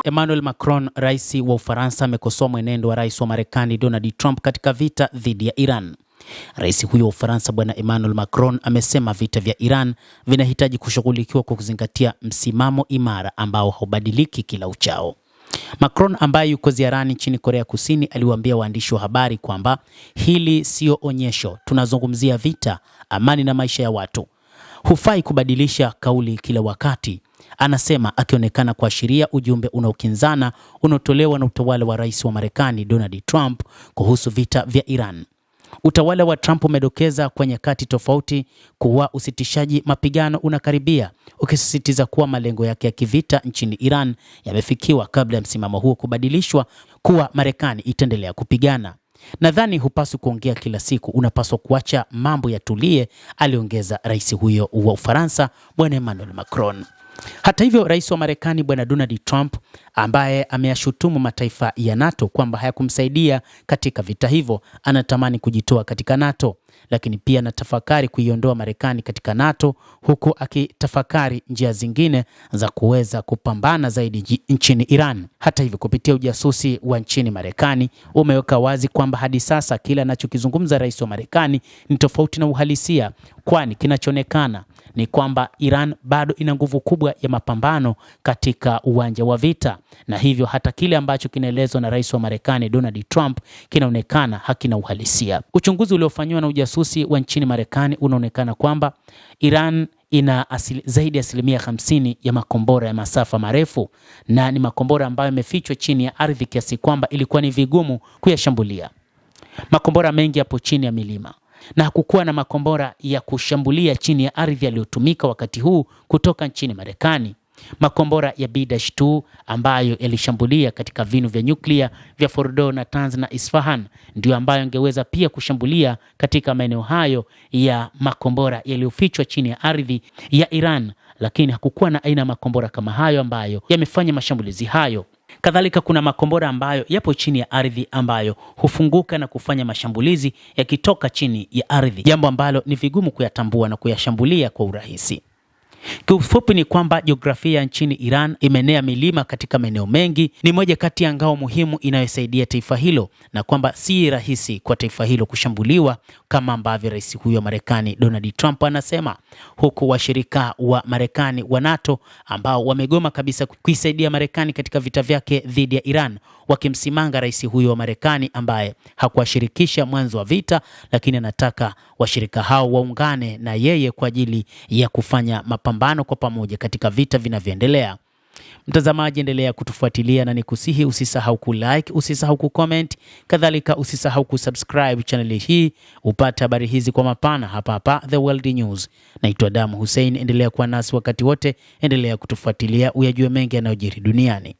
Emmanuel Macron, rais wa Ufaransa, amekosoa mwenendo wa rais wa Marekani Donald Trump katika vita dhidi ya Iran. Rais huyo wa Ufaransa Bwana Emmanuel Macron amesema vita vya Iran vinahitaji kushughulikiwa kwa kuzingatia msimamo imara ambao haubadiliki kila uchao. Macron ambaye yuko ziarani nchini Korea Kusini aliwaambia waandishi wa habari kwamba hili sio onyesho, tunazungumzia vita, amani na maisha ya watu. Hufai kubadilisha kauli kila wakati, anasema, akionekana kuashiria ujumbe unaokinzana unaotolewa na utawala wa rais wa Marekani Donald Trump kuhusu vita vya Iran. Utawala wa Trump umedokeza kwa nyakati tofauti kuwa usitishaji mapigano unakaribia, ukisisitiza kuwa malengo yake ya kivita nchini Iran yamefikiwa kabla ya msimamo huo kubadilishwa kuwa Marekani itaendelea kupigana. Nadhani hupaswi kuongea kila siku, unapaswa kuacha mambo yatulie, aliongeza rais huyo wa Ufaransa Bwana Emmanuel Macron. Hata hivyo, rais wa Marekani Bwana Donald Trump ambaye ameyashutumu mataifa ya NATO kwamba hayakumsaidia katika vita hivyo, anatamani kujitoa katika NATO, lakini pia anatafakari kuiondoa Marekani katika NATO, huku akitafakari njia zingine za kuweza kupambana zaidi nchini Iran. Hata hivyo, kupitia ujasusi wa nchini Marekani umeweka wazi kwamba hadi sasa kila anachokizungumza rais wa Marekani ni tofauti na uhalisia, kwani kinachoonekana ni kwamba Iran bado ina nguvu kubwa ya mapambano katika uwanja wa vita, na hivyo hata kile ambacho kinaelezwa na rais wa Marekani Donald Trump kinaonekana hakina uhalisia. Uchunguzi uliofanywa na ujasusi wa nchini Marekani unaonekana kwamba Iran ina zaidi ya 50% ya makombora ya masafa marefu, na ni makombora ambayo yamefichwa chini ya ardhi kiasi kwamba ilikuwa ni vigumu kuyashambulia. Makombora mengi yapo chini ya milima, na hakukuwa na makombora ya kushambulia chini ya ardhi yaliyotumika wakati huu kutoka nchini Marekani. Makombora ya B-2 ambayo yalishambulia katika vinu vya nyuklia vya Fordo, Natanz na Isfahan ndio ambayo angeweza pia kushambulia katika maeneo hayo ya makombora yaliyofichwa chini ya ardhi ya Iran, lakini hakukuwa na aina ya makombora kama hayo ambayo yamefanya mashambulizi hayo. Kadhalika kuna makombora ambayo yapo chini ya ardhi ambayo hufunguka na kufanya mashambulizi yakitoka chini ya ardhi, jambo ambalo ni vigumu kuyatambua na kuyashambulia kwa urahisi. Kiufupi ni kwamba jiografia nchini Iran imeenea milima katika maeneo mengi, ni moja kati ya ngao muhimu inayosaidia taifa hilo, na kwamba si rahisi kwa taifa hilo kushambuliwa kama ambavyo rais huyo wa Marekani Donald Trump anasema, huku washirika wa Marekani wa NATO ambao wamegoma kabisa kuisaidia Marekani katika vita vyake dhidi ya Iran wakimsimanga rais huyo wa Marekani ambaye hakuwashirikisha mwanzo wa vita, lakini anataka washirika hao waungane na yeye kwa ajili ya kufanya mapambano kwa pamoja katika vita vinavyoendelea. Mtazamaji, endelea kutufuatilia na nikusihi usisahau kulike, usisahau kucomment, kadhalika usisahau kusubscribe channel hii upate habari hizi kwa mapana hapa The World News. Naitwa Damu Hussein, endelea kuwa nasi wakati wote, endelea kutufuatilia uyajue mengi yanayojiri duniani.